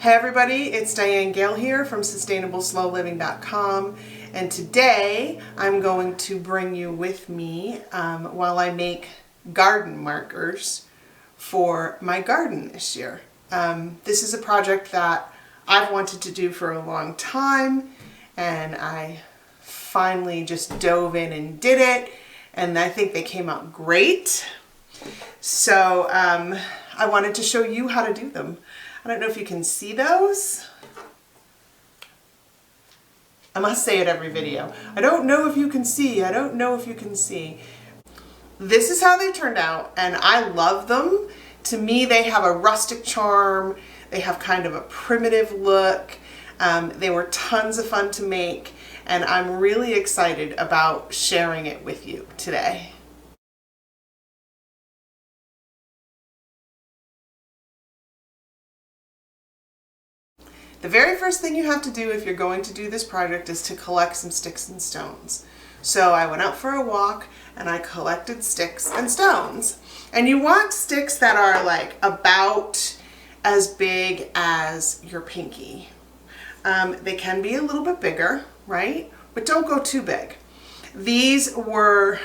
Hey everybody, it's Diane Gale here from sustainableslowliving.com, and today I'm going to bring you with me while I make garden markers for my garden this year. This is a project that I've wanted to do for a long time, and I finally just dove in and did it, and I think they came out great. So I wanted to show you how to do them. I don't know if you can see those. I must say it every video. I don't know if you can see. I don't know if you can see. This is how they turned out, and I love them. To me, they have a rustic charm. They have kind of a primitive look. They were tons of fun to make, and I'm really excited about sharing it with you today. The very first thing you have to do if you're going to do this project is to collect some sticks and stones. So I went out for a walk and I collected sticks and stones. And you want sticks that are like about as big as your pinky. They can be a little bit bigger, right? But don't go too big. These were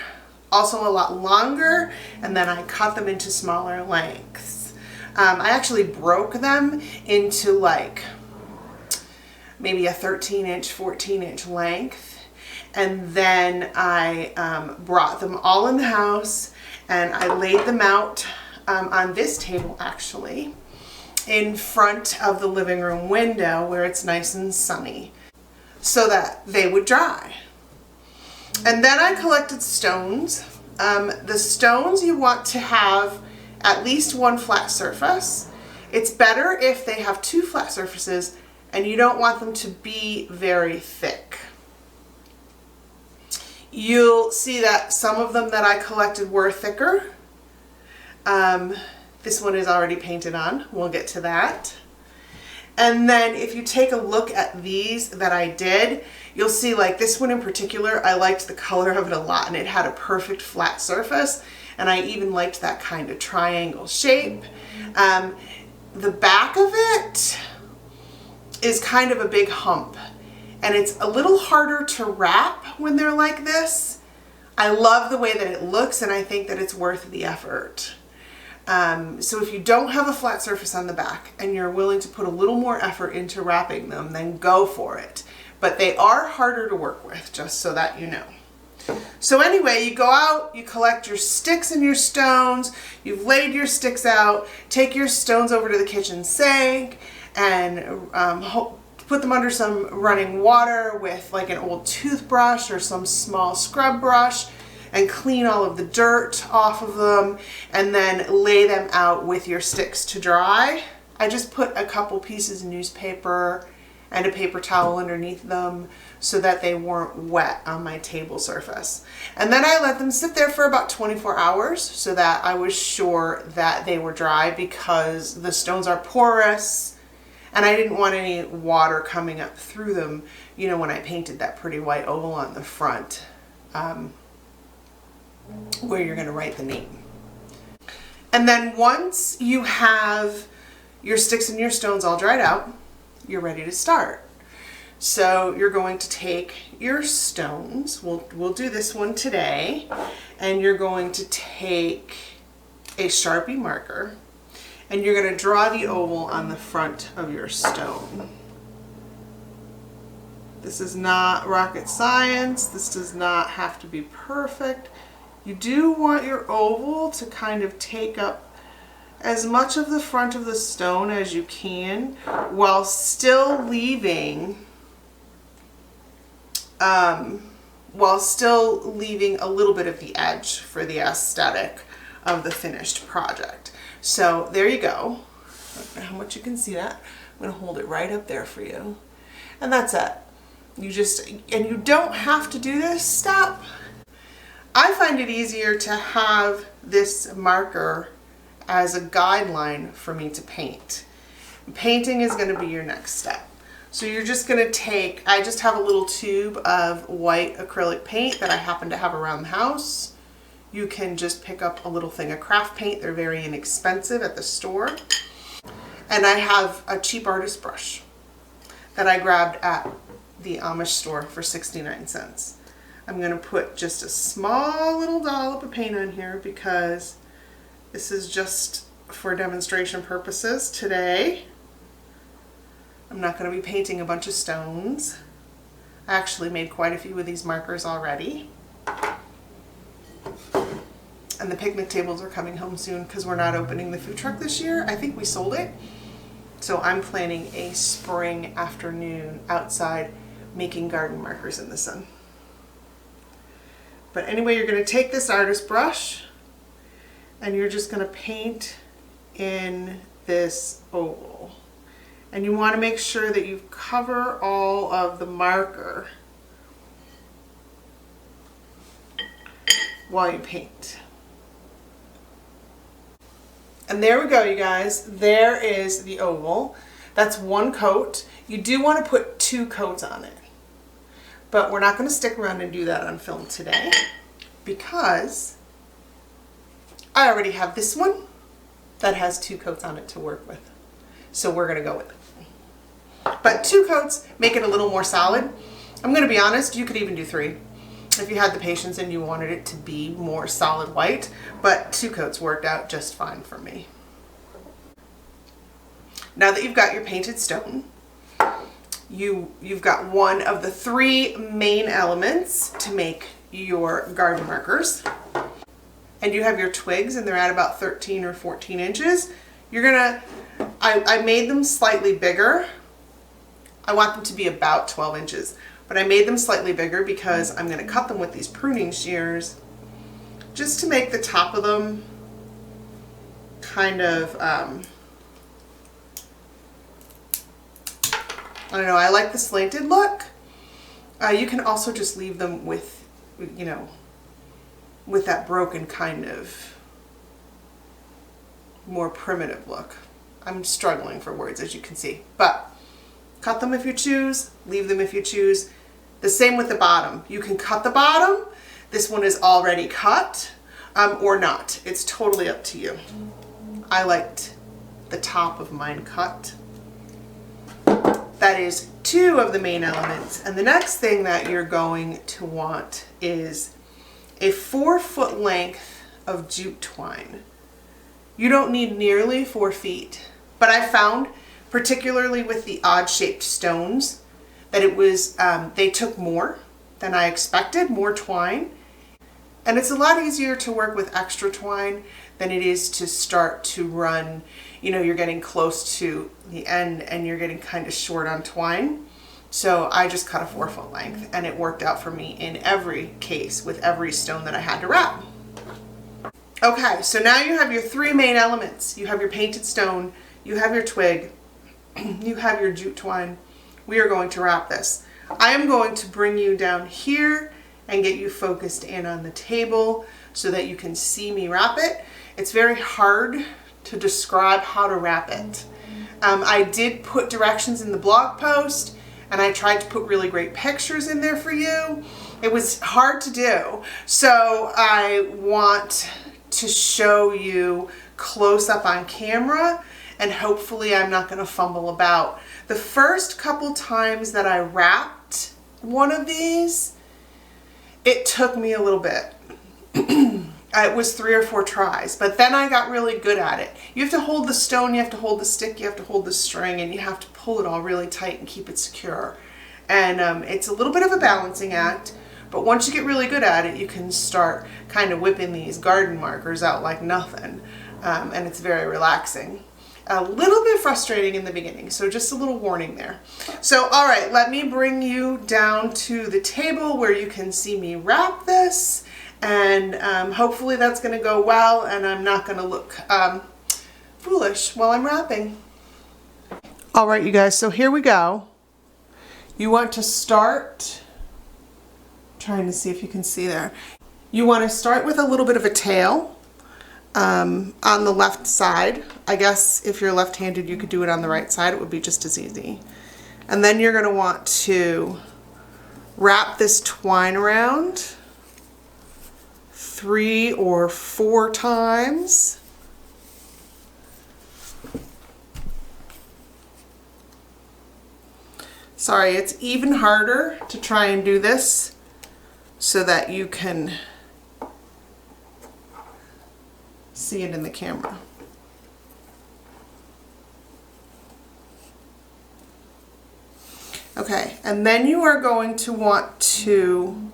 also a lot longer, and then I cut them into smaller lengths. I actually broke them into like maybe a 13-inch, 14-inch length. And then I brought them all in the house and I laid them out on this table actually in front of the living room window where it's nice and sunny so that they would dry. And then I collected stones. The stones you want to have at least one flat surface. It's better if they have two flat surfaces, and you don't want them to be very thick. You'll see that some of them that I collected were thicker. This one is already painted on. We'll get to that. And then if you take a look at these that I did, you'll see like this one in particular, I liked the color of it a lot, and it had a perfect flat surface, and I even liked that kind of triangle shape. The back of it is kind of a big hump, and it's a little harder to wrap when they're like this. I love the way that it looks, and I think that it's worth the effort. So if you don't have a flat surface on the back and you're willing to put a little more effort into wrapping them, then go for it. But they are harder to work with, just so that you know. So anyway, you go out, you collect your sticks and your stones, you've laid your sticks out, take your stones over to the kitchen sink, and put them under some running water with like an old toothbrush or some small scrub brush, and clean all of the dirt off of them, and then lay them out with your sticks to dry. I just put a couple pieces of newspaper and a paper towel underneath them so that they weren't wet on my table surface. And then I let them sit there for about 24 hours so that I was sure that they were dry, because the stones are porous and I didn't want any water coming up through them, you know, when I painted that pretty white oval on the front where you're going to write the name. And then once you have your sticks and your stones all dried out, you're ready to start. So you're going to take your stones, we'll do this one today, and you're going to take a Sharpie marker, and you're going to draw the oval on the front of your stone. This is not rocket science. This does not have to be perfect. You do want your oval to kind of take up as much of the front of the stone as you can, while still leaving a little bit of the edge for the aesthetic of the finished project. So there you go. I don't know how much you can see that. I'm going to hold it right up there for you. And that's it. And you don't have to do this step. I find it easier to have this marker as a guideline for me to paint. Painting is going to be your next step. So you're just going to take, I just have a little tube of white acrylic paint that I happen to have around the house. You can just pick up a little thing of craft paint. They're very inexpensive at the store. And I have a cheap artist brush that I grabbed at the Amish store for 69 cents. I'm going to put just a small little dollop of paint on here because this is just for demonstration purposes today. I'm not going to be painting a bunch of stones. I actually made quite a few of these markers already. And the picnic tables are coming home soon because we're not opening the food truck this year. I think we sold it. So I'm planning a spring afternoon outside making garden markers in the sun. But anyway, you're going to take this artist brush and you're just going to paint in this oval. And you want to make sure that you cover all of the marker while you paint. And there we go, you guys. There is the oval. That's one coat. You do want to put 2 coats on it. But we're not going to stick around and do that on film today because I already have this one that has 2 coats on it to work with. So we're going to go with it. But 2 coats make it a little more solid. I'm going to be honest, you could even do 3 if you had the patience and you wanted it to be more solid white, but 2 coats worked out just fine for me. Now that you've got your painted stone, you've got one of the 3 main elements to make your garden markers. And you have your twigs and they're at about 13 or 14 inches. You're gonna, I made them slightly bigger. I want them to be about 12 inches, but I made them slightly bigger because I'm gonna cut them with these pruning shears just to make the top of them kind of, I don't know, I like the slanted look. You can also just leave them with, you know, with that broken kind of more primitive look. I'm struggling for words, as you can see, but cut them if you choose, leave them if you choose. The same with the bottom. You can cut the bottom. This one is already cut, or not. It's totally up to you. I liked the top of mine cut. That is 2 of the main elements. And the next thing that you're going to want is a 4-foot length of jute twine. You don't need nearly 4 feet, but I found, particularly with the odd shaped stones, that it was, they took more than I expected, more twine. And it's a lot easier to work with extra twine than it is to start to run, you know, you're getting close to the end and you're getting kind of short on twine. So I just cut a 4-foot length and it worked out for me in every case with every stone that I had to wrap. Okay, so now you have your 3 main elements. You have your painted stone, you have your twig, you have your jute twine. We are going to wrap this. I am going to bring you down here and get you focused in on the table so that you can see me wrap it. It's very hard to describe how to wrap it. I did put directions in the blog post and I tried to put really great pictures in there for you. It was hard to do, so I want to show you close up on camera and hopefully I'm not going to fumble about. The first couple times that I wrapped one of these, it took me a little bit. It was 3 or 4 tries, but then I got really good at it. You have to hold the stone, you have to hold the stick, you have to hold the string, and you have to pull it all really tight and keep it secure. And it's a little bit of a balancing act, but once you get really good at it, you can start kind of whipping these garden markers out like nothing, and it's very relaxing. A little bit frustrating in the beginning, so just a little warning there. So, all right, let me bring you down to the table where you can see me wrap this, and hopefully that's going to go well, and I'm not going to look foolish while I'm wrapping. All right, you guys, so here we go. You want to start, trying to see if you can see there. You want to start with a little bit of a tail. On the left side. I guess if you're left-handed you could do it on the right side, it would be just as easy. And then you're going to want to wrap this twine around 3 or 4 times. Sorry, it's even harder to try and do this so that you can see it in the camera. Okay, and then you are going to want to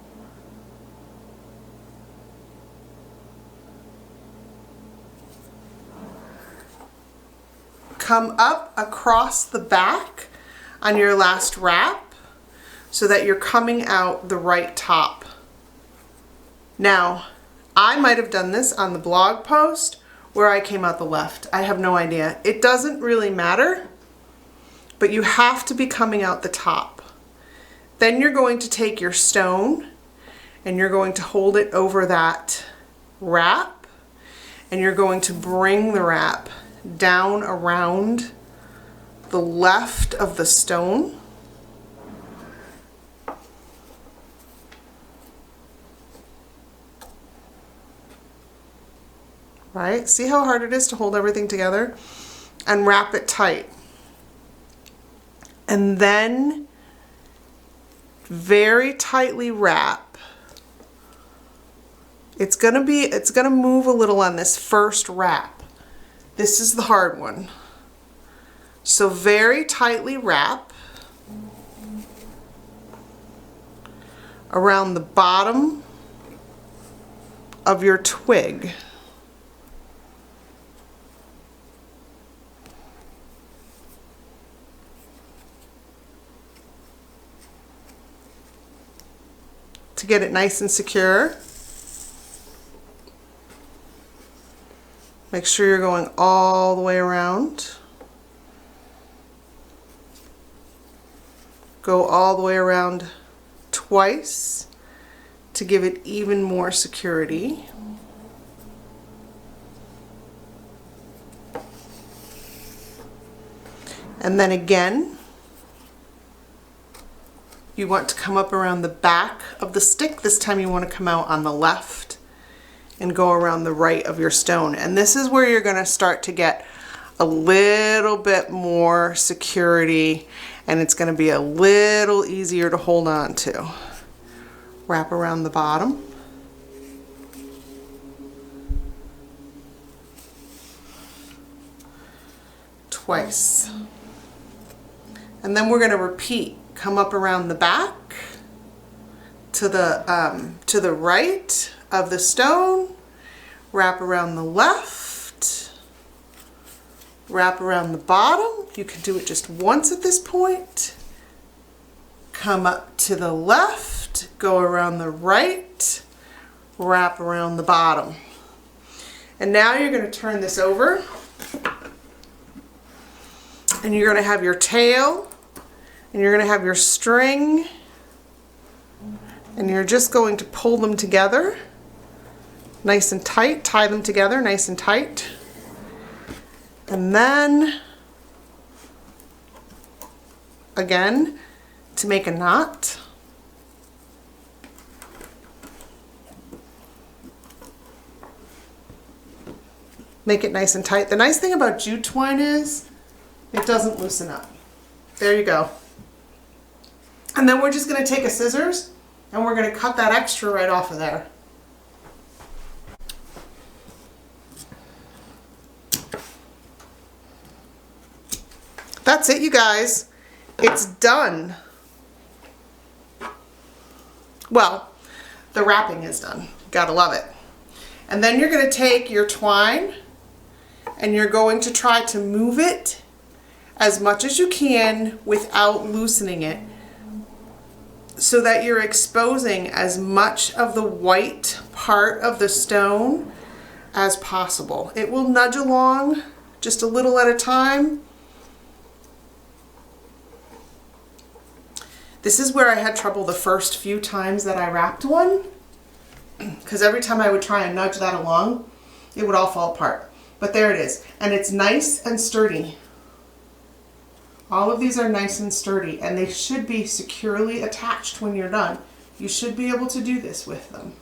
come up across the back on your last wrap so that you're coming out the right top. Now, I might have done this on the blog post where I came out the left. I have no idea. It doesn't really matter, but you have to be coming out the top. Then you're going to take your stone and you're going to hold it over that wrap, and you're going to bring the wrap down around the left of the stone. Right? See how hard it is to hold everything together? And wrap it tight. And then very tightly wrap. It's gonna move a little on this first wrap. This is the hard one. So very tightly wrap around the bottom of your twig. To get it nice and secure. Make sure you're going all the way around. Go all the way around twice to give it even more security. And then again, you want to come up around the back of the stick. This time you want to come out on the left and go around the right of your stone. And this is where you're going to start to get a little bit more security, and it's going to be a little easier to hold on to. Wrap around the bottom. Twice. And then we're going to repeat. Come up around the back to the right of the stone, wrap around the left, wrap around the bottom. You can do it just once at this point. Come up to the left, go around the right, wrap around the bottom. And now you're going to turn this over, and you're going to have your tail, and you're going to have your string, and you're just going to pull them together nice and tight, tie them together nice and tight, and then again to make a knot. Make it nice and tight. The nice thing about jute twine is it doesn't loosen up. There you go. And then we're just going to take a scissors and we're going to cut that extra right off of there. That's it, you guys. It's done. Well, the wrapping is done. Gotta love it. And then you're going to take your twine and you're going to try to move it as much as you can without loosening it, so that you're exposing as much of the white part of the stone as possible. It will nudge along just a little at a time. This is where I had trouble the first few times that I wrapped one, because every time I would try and nudge that along, it would all fall apart. But there it is, and it's nice and sturdy. All of these are nice and sturdy, and they should be securely attached when you're done. You should be able to do this with them.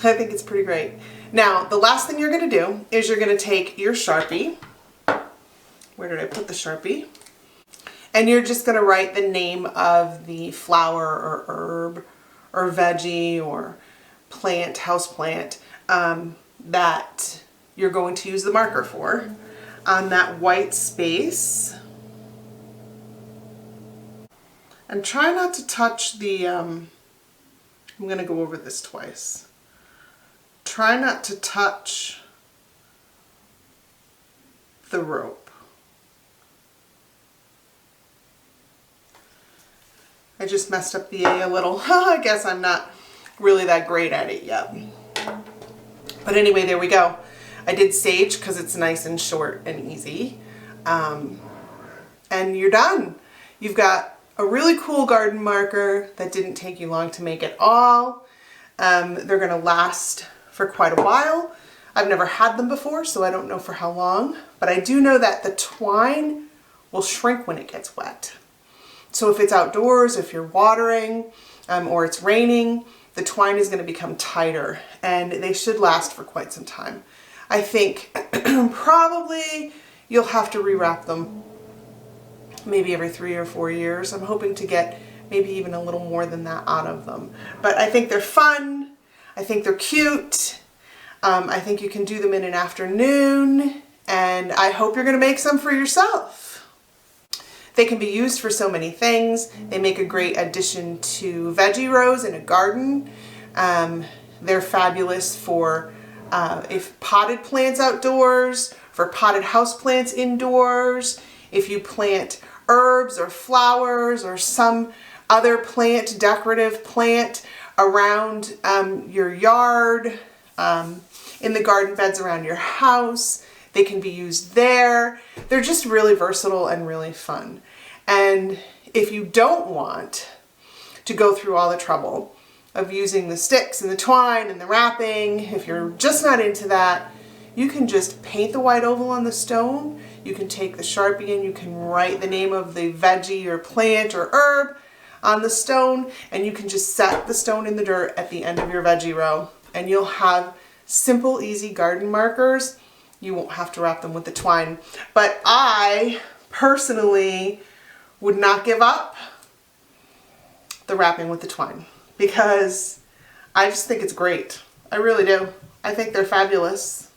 I think it's pretty great. Now, the last thing you're going to do is you're going to take your Sharpie. Where did I put the Sharpie? And you're just going to write the name of the flower or herb or veggie or plant, house plant, that you're going to use the marker for on that white space. And try not to touch the, I'm going to go over this twice. Try not to touch the rope. I just messed up the A a little. I guess I'm not really that great at it yet. But anyway, there we go. I did sage because it's nice and short and easy. And you're done. You've got a really cool garden marker that didn't take you long to make at all. They're going to last for quite a while. I've never had them before, so I don't know for how long. But I do know that the twine will shrink when it gets wet. So if it's outdoors, if you're watering, or it's raining, the twine is going to become tighter, and they should last for quite some time. I think probably you'll have to rewrap them maybe every 3 or 4 years. I'm hoping to get maybe even a little more than that out of them. But I think they're fun. I think they're cute. I think you can do them in an afternoon, and I hope you're going to make some for yourself. They can be used for so many things. They make a great addition to veggie rows in a garden. They're fabulous for if potted plants outdoors, for potted houseplants indoors, if you plant herbs or flowers or some other plant, decorative plant around your yard, in the garden beds around your house. They can be used there. They're just really versatile and really fun. And if you don't want to go through all the trouble of using the sticks and the twine and the wrapping, if you're just not into that, you can just paint the white oval on the stone. You can take the Sharpie and you can write the name of the veggie or plant or herb on the stone, and you can just set the stone in the dirt at the end of your veggie row, and you'll have simple, easy garden markers. You won't have to wrap them with the twine. But I personally would not give up the wrapping with the twine because I just think it's great. I really do. I think they're fabulous.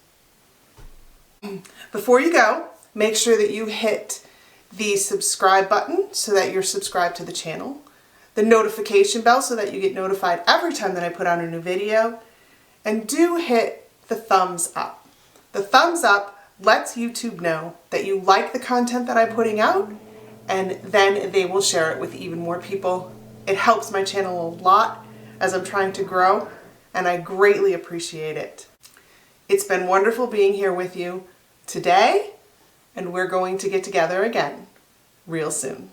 Before you go, make sure that you hit the subscribe button so that you're subscribed to the channel, the notification bell so that you get notified every time that I put out a new video, and do hit the thumbs up. The thumbs up lets YouTube know that you like the content that I'm putting out, and then they will share it with even more people. It helps my channel a lot as I'm trying to grow, and I greatly appreciate it. It's been wonderful being here with you today, and we're going to get together again real soon.